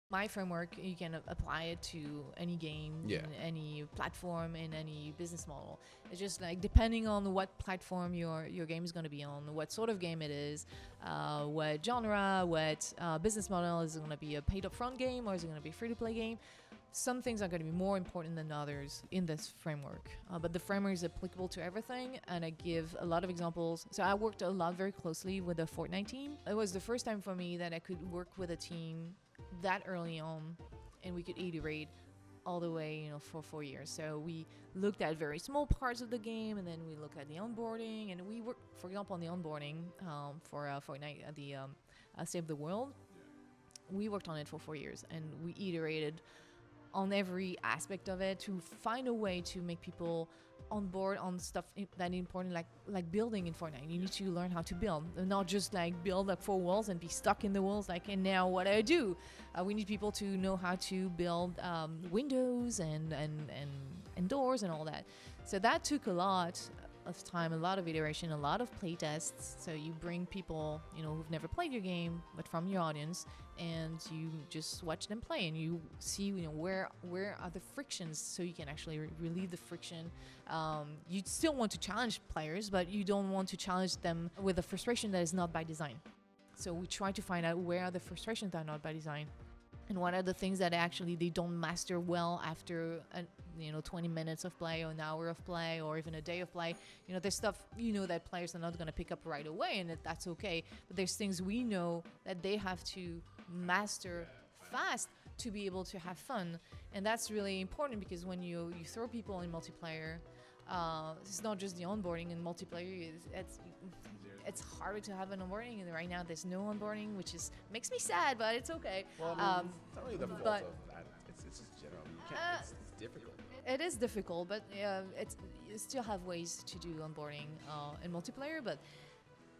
My framework, you can apply it to any game, in any platform, in any business model. It's just like depending on what platform your game is going to be on, what sort of game it is, what genre, what business model. Is it going to be a paid upfront game or is it going to be a free-to-play game? Some things are going to be more important than others in this framework, but the framework is applicable to everything, and I give a lot of examples. So I worked a lot very closely with the Fortnite team. It was the first time for me that I could work with a team that early on, and we could iterate all the way, for 4 years. So we looked at very small parts of the game, and then we looked at the onboarding, and we worked, for example, on the onboarding for Fortnite at the Save the World. We worked on it for 4 years, and we iterated on every aspect of it to find a way to make people on board on stuff that is important, like building in Fortnite. You need to learn how to build, and not just like build like 4 walls and be stuck in the walls like, and now what do I do? We need people to know how to build windows and doors and all that. So that took a lot of time, a lot of iteration, a lot of play tests. So you bring people, who've never played your game, but from your audience, and you just watch them play, and you see, where are the frictions, so you can actually relieve the friction. You still want to challenge players, but you don't want to challenge them with a frustration that is not by design. So we try to find out where are the frustrations that are not by design, and what are the things that actually they don't master well after 20 minutes of play or an hour of play or even a day of play. There's stuff that players are not going to pick up right away, and that's okay. But there's things we know that they have to master fast to be able to have fun, and that's really important, because when you throw people in multiplayer, it's not just the onboarding. In multiplayer, it's harder to have an onboarding, and right now there's no onboarding, which makes me sad, but it's okay. Well, it's not really the fault of that. It's just general. It's difficult. It is difficult, but you still have ways to do onboarding in multiplayer. But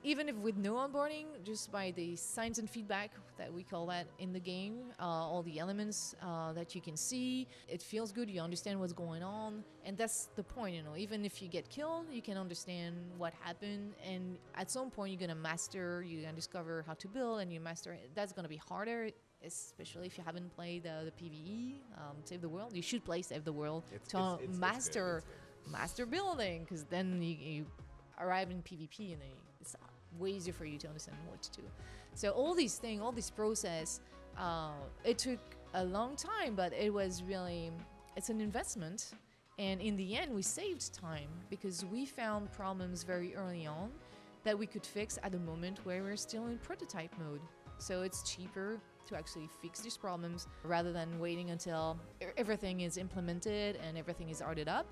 even if with no onboarding, just by the signs and feedback that we call that in the game, all the elements that you can see, it feels good, you understand what's going on, and that's the point. Even if you get killed, you can understand what happened, and at some point you're going to discover how to build, and you master it. That's going to be harder, especially if you haven't played the PvE, Save the World. You should play Save the World to master building, because then you arrive in PvP, and it's way easier for you to understand what to do. So all these things, all this process, it took a long time, but it's an investment. And in the end, we saved time, because we found problems very early on that we could fix at the moment where we're still in prototype mode. So it's cheaper to actually fix these problems rather than waiting until everything is implemented and everything is arted up.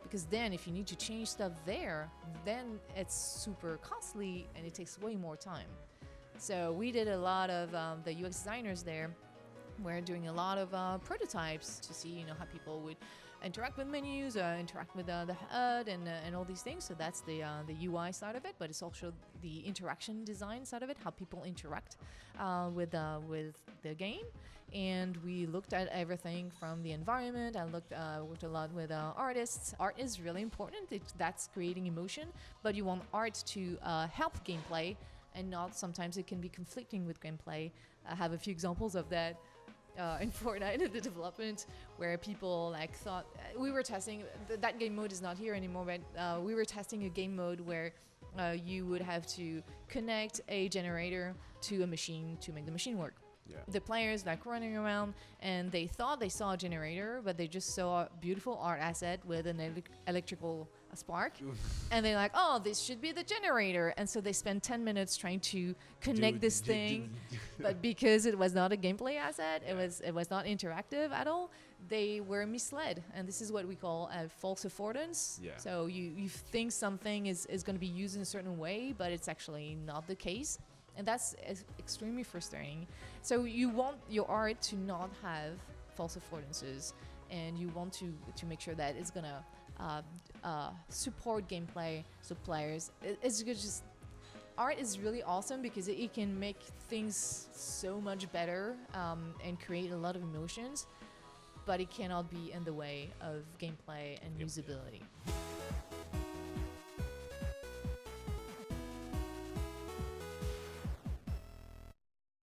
Because then if you need to change stuff there, then it's super costly and it takes way more time. So we did a lot of the UX designers there. We're doing a lot of prototypes to see, how people would interact with menus, interact with the HUD, and all these things. So that's the UI side of it, but it's also the interaction design side of it, how people interact with the game. And we looked at everything from the environment. I worked a lot with artists. Art is really important. That's creating emotion, but you want art to help gameplay, and not sometimes it can be conflicting with gameplay. I have a few examples of that. In Fortnite, in the development, where people thought we were testing that game mode is not here anymore, but we were testing a game mode where you would have to connect a generator to a machine to make the machine work. Yeah. The players running around, and they thought they saw a generator, but they just saw a beautiful art asset with an electrical spark. And they're like, oh, this should be the generator. And so they spent 10 minutes trying to connect this thing. But because it was not a gameplay asset, it was not interactive at all, they were misled. And this is what we call false affordance. Yeah. So you think something is going to be used in a certain way, but it's actually not the case. And that's extremely frustrating. So you want your art to not have false affordances, and you want to make sure that it's gonna support gameplay. So players, it's just art is really awesome because it can make things so much better and create a lot of emotions, but it cannot be in the way of gameplay and usability.